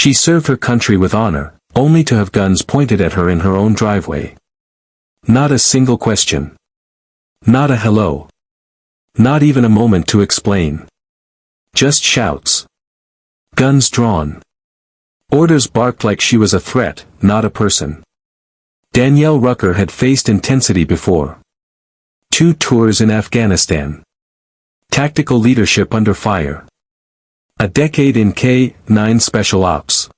She served her country with honor, only to have guns pointed at her in her own driveway. Not a single question. Not a hello. Not even a moment to explain. Just shouts. Guns drawn. Orders barked like she was a threat, not a person. Danielle Rucker had faced intensity before. 2 tours in Afghanistan. Tactical leadership under fire. A decade in K-9 Special Ops.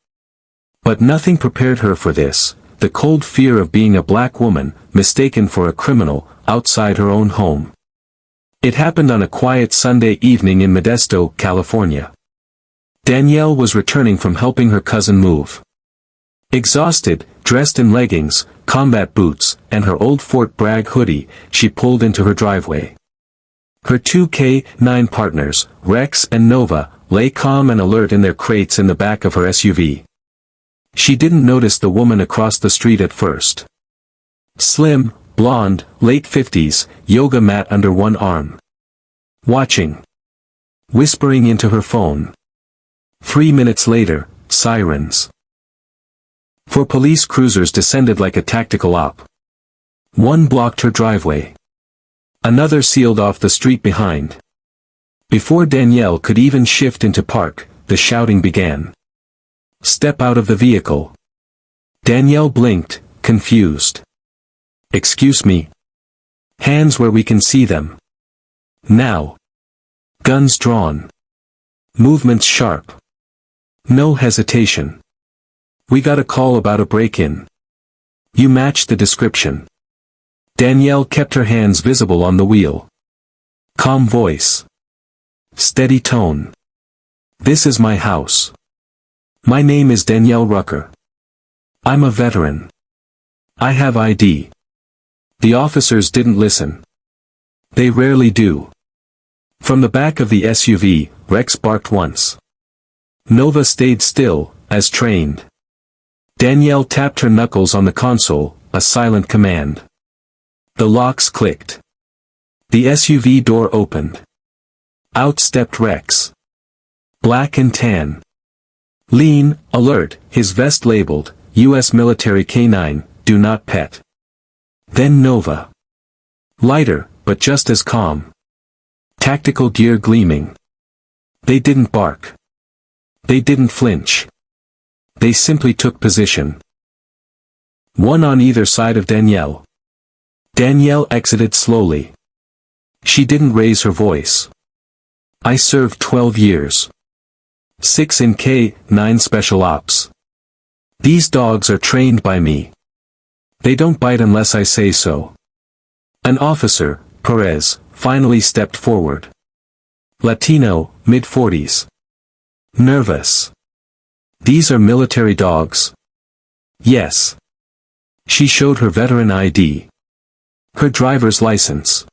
But nothing prepared her for this, the cold fear of being a black woman, mistaken for a criminal, outside her own home. It happened on a quiet Sunday evening in Modesto, California. Danielle was returning from helping her cousin move. Exhausted, dressed in leggings, combat boots, and her old Fort Bragg hoodie, she pulled into her driveway. Her 2 K-9 partners, Rex and Nova, lay calm and alert in their crates in the back of her SUV. She didn't notice the woman across the street at first. Slim, blonde, late 50s, yoga mat under one arm. Watching. Whispering into her phone. 3 minutes later, sirens. 4 police cruisers descended like a tactical op. One blocked her driveway. Another sealed off the street behind. Before Danielle could even shift into park, the shouting began. Step out of the vehicle. Danielle blinked, confused. Excuse me. Hands where we can see them. Now. Guns drawn. Movements sharp. No hesitation. We got a call about a break-in. You matched the description. Danielle kept her hands visible on the wheel. Calm voice. Steady tone. This is my house. My name is Danielle Rucker. I'm a veteran. I have ID. The officers didn't listen. They rarely do. From the back of the SUV, Rex barked once. Nova stayed still, as trained. Danielle tapped her knuckles on the console, a silent command. The locks clicked. The SUV door opened. Out stepped Rex. Black and tan. Lean, alert, his vest labeled, U.S. Military K-9, do not pet. Then Nova. Lighter, but just as calm. Tactical gear gleaming. They didn't bark. They didn't flinch. They simply took position. One on either side of Danielle. Danielle exited slowly. She didn't raise her voice. I served 12 years. 6 in K-9 Special Ops. These dogs are trained by me. They don't bite unless I say so. An officer, Perez, finally stepped forward. Latino, mid-40s. Nervous. These are military dogs. Yes. She showed her veteran ID. Her driver's license.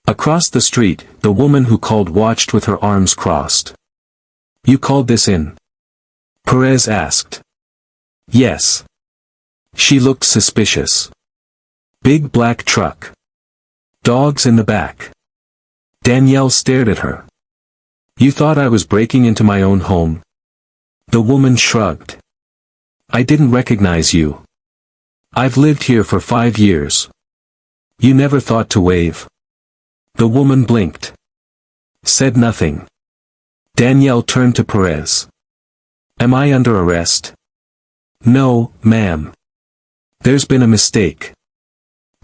Across the street, the woman who called watched with her arms crossed. You called this in? Perez asked. Yes. She looked suspicious. Big black truck. Dogs in the back. Danielle stared at her. You thought I was breaking into my own home? The woman shrugged. I didn't recognize you. I've lived here for 5 years. You never thought to wave. The woman blinked. Said nothing. Danielle turned to Perez. Am I under arrest? No, ma'am. There's been a mistake.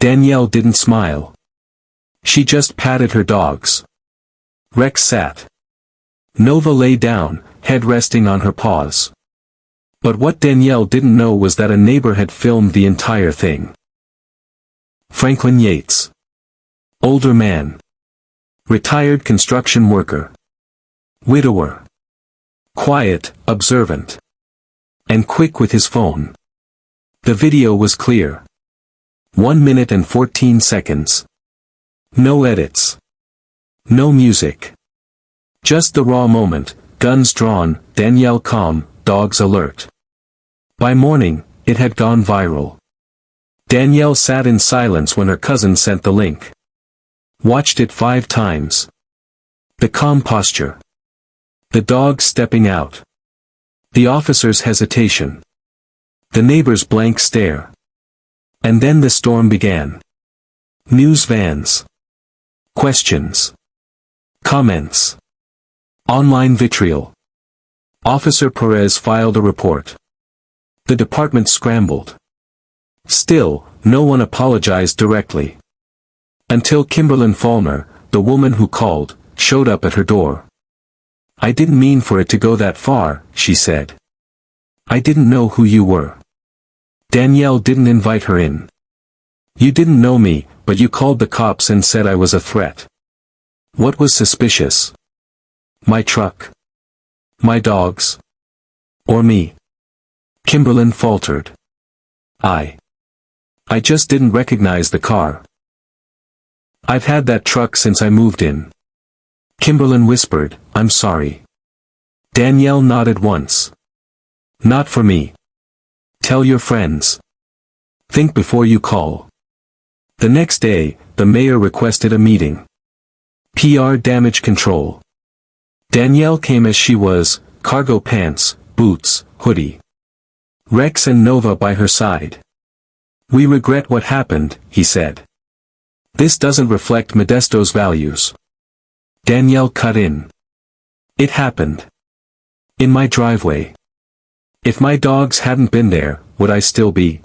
Danielle didn't smile. She just patted her dogs. Rex sat. Nova lay down, head resting on her paws. But what Danielle didn't know was that a neighbor had filmed the entire thing. Franklin Yates. Older man. Retired construction worker. Widower. Quiet, observant. And quick with his phone. The video was clear. 1 minute and 14 seconds. No edits. No music. Just the raw moment, guns drawn, Danielle calm, dogs alert. By morning, it had gone viral. Danielle sat in silence when her cousin sent the link. Watched it 5 times. The calm posture. The dogs stepping out. The officer's hesitation. The neighbor's blank stare. And then the storm began. News vans. Questions. Comments. Online vitriol. Officer Perez filed a report. The department scrambled. Still, no one apologized directly. Until Kimberlyn Faulkner, the woman who called, showed up at her door. "I didn't mean for it to go that far," she said. "I didn't know who you were. Danielle didn't invite her in. You didn't know me, but you called the cops and said I was a threat. What was suspicious? My truck? My dogs? Or me?" Kimberlyn faltered. I just didn't recognize the car. I've had that truck since I moved in." Kimberlyn whispered, "I'm sorry." Danielle nodded once. "Not for me. Tell your friends. Think before you call." The next day, the mayor requested a meeting. PR damage control. Danielle came as she was, cargo pants, boots, hoodie. Rex and Nova by her side. "We regret what happened," he said. "This doesn't reflect Modesto's values." Danielle cut in. "It happened. In my driveway. If my dogs hadn't been there, would I still be?"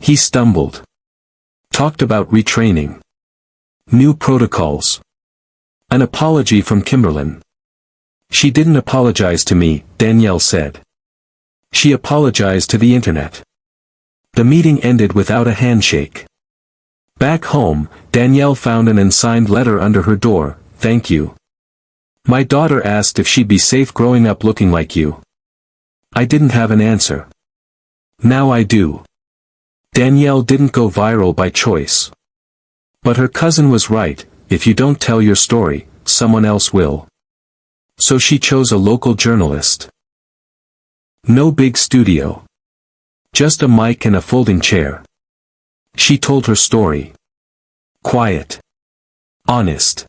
He stumbled. Talked about retraining. New protocols. An apology from Kimberlyn. "She didn't apologize to me," Danielle said. "She apologized to the internet." The meeting ended without a handshake. Back home, Danielle found an unsigned letter under her door. "Thank you. My daughter asked if she'd be safe growing up looking like you. I didn't have an answer. Now I do." Danielle didn't go viral by choice. But her cousin was right, if you don't tell your story, someone else will. So she chose a local journalist. No big studio. Just a mic and a folding chair. She told her story. Quiet. Honest.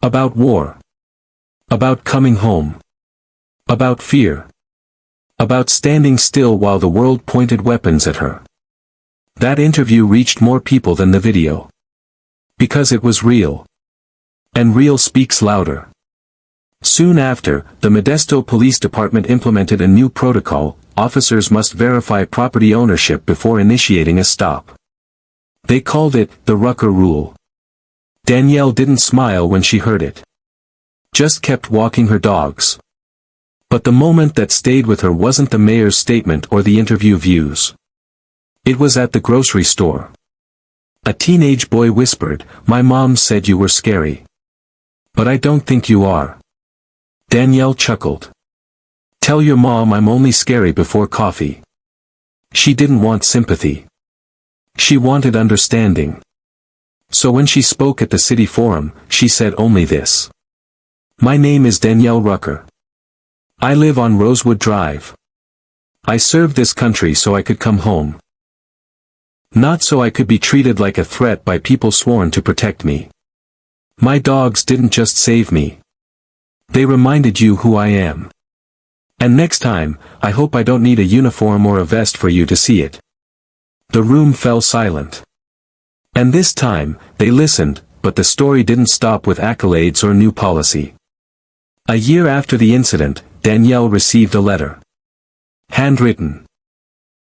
About war. About coming home. About fear. About standing still while the world pointed weapons at her. That interview reached more people than the video. Because it was real. And real speaks louder. Soon after, the Modesto Police Department implemented a new protocol: officers must verify property ownership before initiating a stop. They called it the Rucker Rule. Danielle didn't smile when she heard it. Just kept walking her dogs. But the moment that stayed with her wasn't the mayor's statement or the interview views. It was at the grocery store. A teenage boy whispered, "My mom said you were scary. But I don't think you are." Danielle chuckled. "Tell your mom I'm only scary before coffee." She didn't want sympathy. She wanted understanding. So when she spoke at the city forum, she said only this. "My name is Danielle Rucker. I live on Rosewood Drive. I served this country so I could come home. Not so I could be treated like a threat by people sworn to protect me. My dogs didn't just save me. They reminded you who I am. And next time, I hope I don't need a uniform or a vest for you to see it." The room fell silent. And this time, they listened, but the story didn't stop with accolades or new policy. A year after the incident, Danielle received a letter. Handwritten.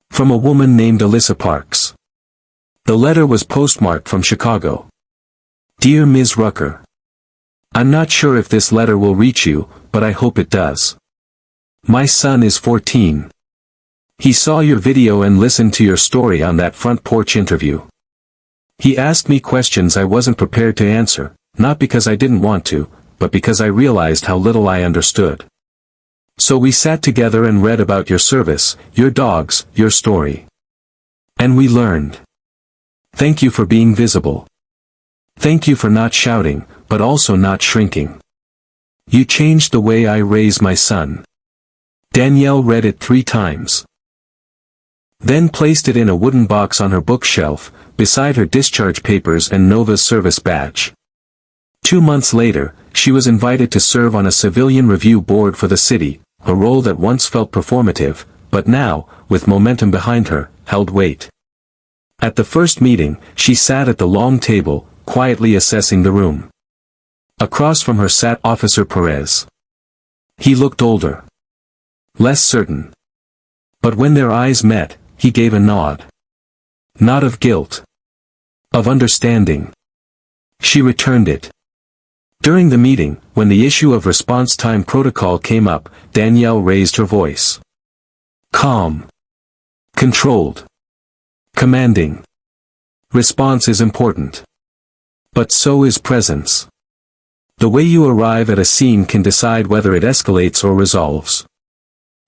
From a woman named Alyssa Parks. The letter was postmarked from Chicago. "Dear Ms. Rucker. I'm not sure if this letter will reach you, but I hope it does. My son is 14. He saw your video and listened to your story on that front porch interview. He asked me questions I wasn't prepared to answer, not because I didn't want to, but because I realized how little I understood. So we sat together and read about your service, your dogs, your story. And we learned. Thank you for being visible. Thank you for not shouting, but also not shrinking. You changed the way I raise my son." Danielle read it 3 times. Then placed it in a wooden box on her bookshelf, beside her discharge papers and Nova's service badge. 2 months later, she was invited to serve on a civilian review board for the city, a role that once felt performative, but now, with momentum behind her, held weight. At the first meeting, she sat at the long table, quietly assessing the room. Across from her sat Officer Perez. He looked older. Less certain. But when their eyes met, he gave a nod. Not of guilt. Of understanding. She returned it. During the meeting, when the issue of response time protocol came up, Danielle raised her voice. Calm. Controlled. Commanding. Response is important. But so is presence. The way you arrive at a scene can decide whether it escalates or resolves.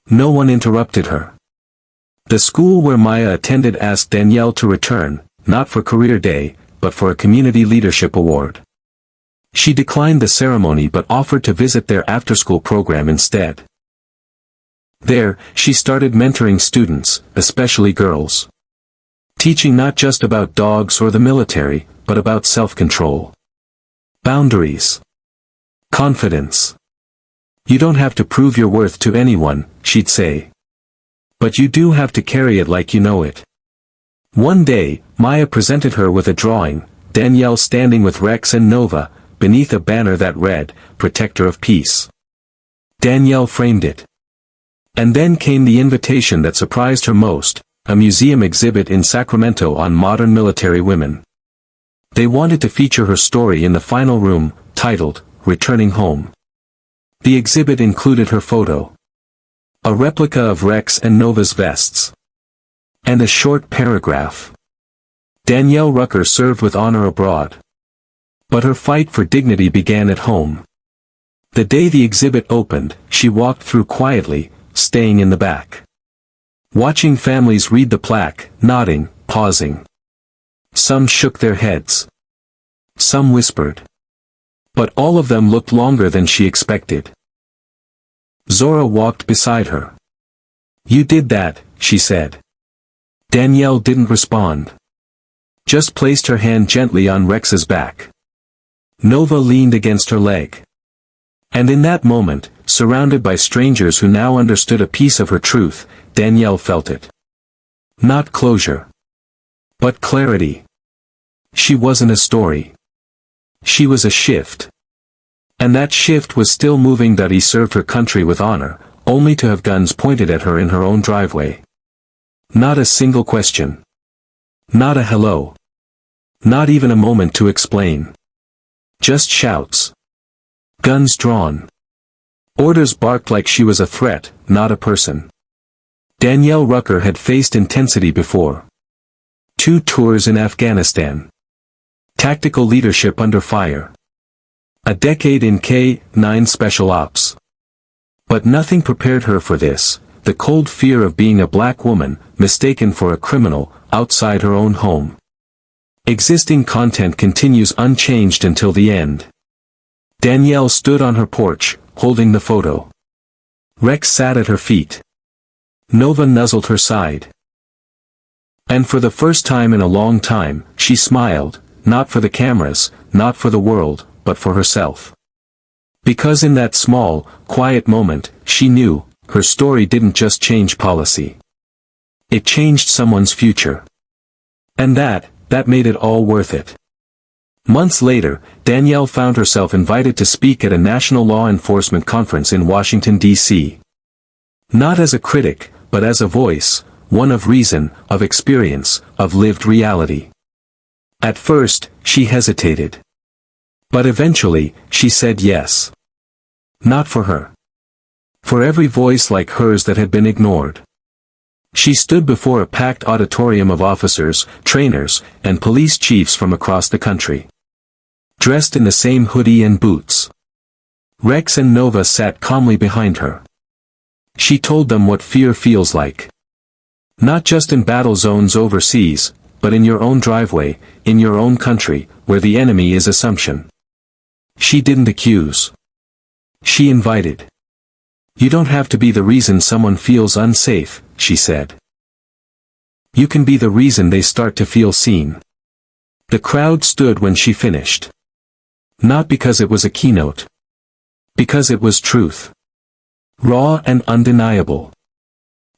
No one interrupted her. The school where Maya attended asked Danielle to return, not for career day, but for a community leadership award. She declined the ceremony but offered to visit their after-school program instead. There, she started mentoring students, especially girls. Teaching not just about dogs or the military, but about self-control. Boundaries. Confidence. You don't have to prove your worth to anyone, she'd say. But you do have to carry it like you know it. One day, Maya presented her with a drawing, Danielle standing with Rex and Nova, beneath a banner that read, Protector of Peace. Danielle framed it. And then came the invitation that surprised her most, a museum exhibit in Sacramento on modern military women. They wanted to feature her story in the final room, titled, Returning Home. The exhibit included her photo. A replica of Rex and Nova's vests. And a short paragraph. Danielle Rucker served with honor abroad. But her fight for dignity began at home. The day the exhibit opened, she walked through quietly, staying in the back. Watching families read the plaque, nodding, pausing. Some shook their heads. Some whispered. But all of them looked longer than she expected. Zora walked beside her. You did that, she said. Danielle didn't respond. Just placed her hand gently on Rex's back. Nova leaned against her leg. And in that moment, surrounded by strangers who now understood a piece of her truth, Danielle felt it. Not closure. But clarity. She wasn't a story. She was a shift. And that shift was still moving. He served her country with honor, only to have guns pointed at her in her own driveway. Not a single question. Not a hello. Not even a moment to explain. Just shouts. Guns drawn. Orders barked like she was a threat, not a person. Danielle Rucker had faced intensity before. 2 tours in Afghanistan. Tactical leadership under fire. A decade in K-9 Special Ops. But nothing prepared her for this, the cold fear of being a black woman, mistaken for a criminal, outside her own home. Existing content continues unchanged until the end. Danielle stood on her porch, holding the photo. Rex sat at her feet. Nova nuzzled her side. And for the first time in a long time, she smiled, not for the cameras, not for the world, but for herself. Because in that small, quiet moment, she knew, her story didn't just change policy. It changed someone's future. And that made it all worth it. Months later, Danielle found herself invited to speak at a national law enforcement conference in Washington, D.C. Not as a critic, but as a voice, one of reason, of experience, of lived reality. At first, she hesitated. But eventually, she said yes. Not for her. For every voice like hers that had been ignored. She stood before a packed auditorium of officers, trainers, and police chiefs from across the country. Dressed in the same hoodie and boots. Rex and Nova sat calmly behind her. She told them what fear feels like. Not just in battle zones overseas, but in your own driveway, in your own country, where the enemy is assumption. She didn't accuse. She invited. You don't have to be the reason someone feels unsafe, she said. You can be the reason they start to feel seen. The crowd stood when she finished. Not because it was a keynote. Because it was truth. Raw and undeniable.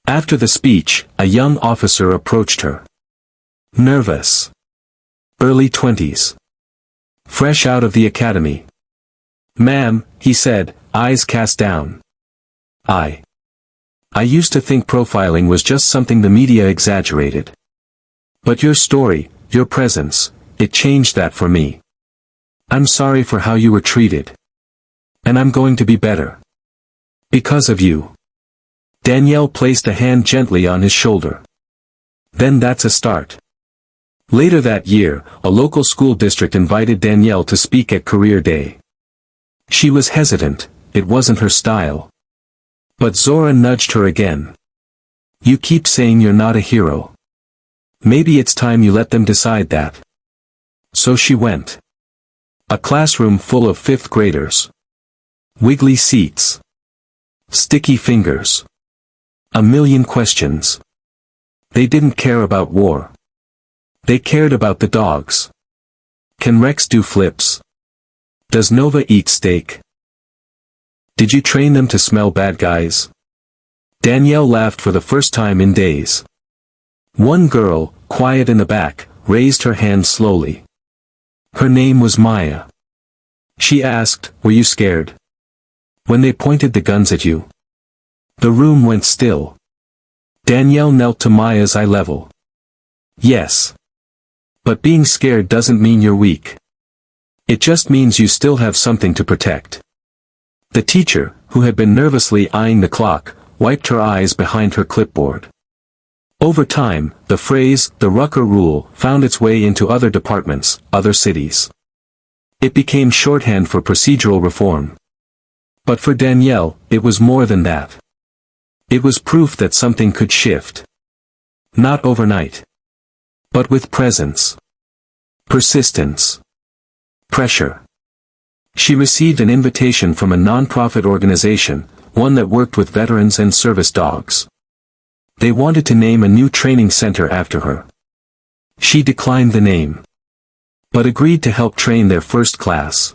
After the speech, a young officer approached her. Nervous. Early 20s. Fresh out of the academy. "Ma'am," he said, eyes cast down. I used to think profiling was just something the media exaggerated. But your story, your presence, it changed that for me. I'm sorry for how you were treated. And I'm going to be better. Because of you." Danielle placed a hand gently on his shoulder. "Then that's a start." Later that year, a local school district invited Danielle to speak at Career Day. She was hesitant, it wasn't her style. But Zora nudged her again. "You keep saying you're not a hero. Maybe it's time you let them decide that." So she went. A classroom full of fifth graders. Wiggly seats. Sticky fingers. A million questions. They didn't care about war. They cared about the dogs. Can Rex do flips? Does Nova eat steak? Did you train them to smell bad guys? Danielle laughed for the first time in days. One girl, quiet in the back, raised her hand slowly. Her name was Maya. She asked, "Were you scared? When they pointed the guns at you?" The room went still. Danielle knelt to Maya's eye level. "Yes. But being scared doesn't mean you're weak. It just means you still have something to protect." The teacher, who had been nervously eyeing the clock, wiped her eyes behind her clipboard. Over time, the phrase, "the Rucker rule," found its way into other departments, other cities. It became shorthand for procedural reform. But for Danielle, it was more than that. It was proof that something could shift. Not overnight. But with presence. Persistence. Pressure. She received an invitation from a non-profit organization, one that worked with veterans and service dogs. They wanted to name a new training center after her. She declined the name. But agreed to help train their first class.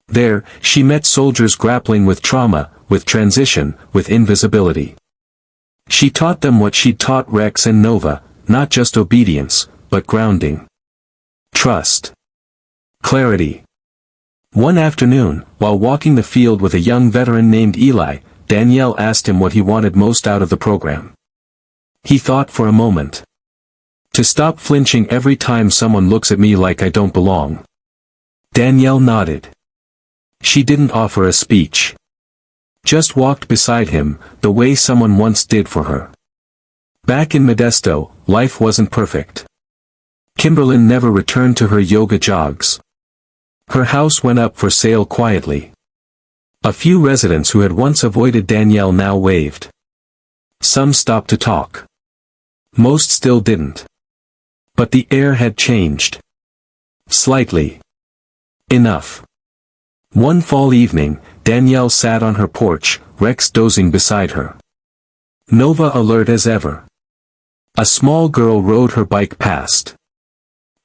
There, she met soldiers grappling with trauma, with transition, with invisibility. She taught them what she'd taught Rex and Nova, not just obedience, but grounding. Trust. Clarity. One afternoon, while walking the field with a young veteran named Eli, Danielle asked him what he wanted most out of the program. He thought for a moment. "To stop flinching every time someone looks at me like I don't belong." Danielle nodded. She didn't offer a speech. Just walked beside him, the way someone once did for her. Back in Modesto, life wasn't perfect. Kimberlyn never returned to her yoga jogs. Her house went up for sale quietly. A few residents who had once avoided Danielle now waved. Some stopped to talk. Most still didn't. But the air had changed. Slightly. Enough. One fall evening, Danielle sat on her porch, Rex dozing beside her. Nova alert as ever. A small girl rode her bike past.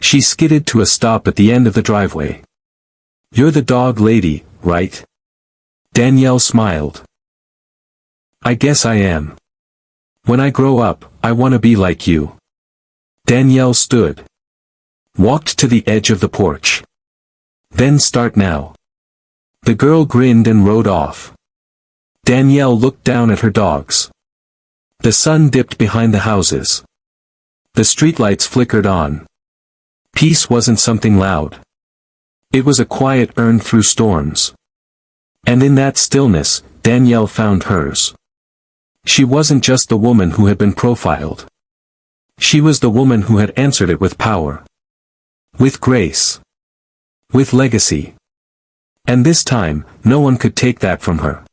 She skidded to a stop at the end of the driveway. "You're the dog lady, right?" Danielle smiled. "I guess I am. When I grow up, I want to be like you." Danielle stood. Walked to the edge of the porch. "Then start now." The girl grinned and rode off. Danielle looked down at her dogs. The sun dipped behind the houses. The streetlights flickered on. Peace wasn't something loud. It was a quiet earned through storms. And in that stillness, Danielle found hers. She wasn't just the woman who had been profiled. She was the woman who had answered it with power. With grace. With legacy. And this time, no one could take that from her.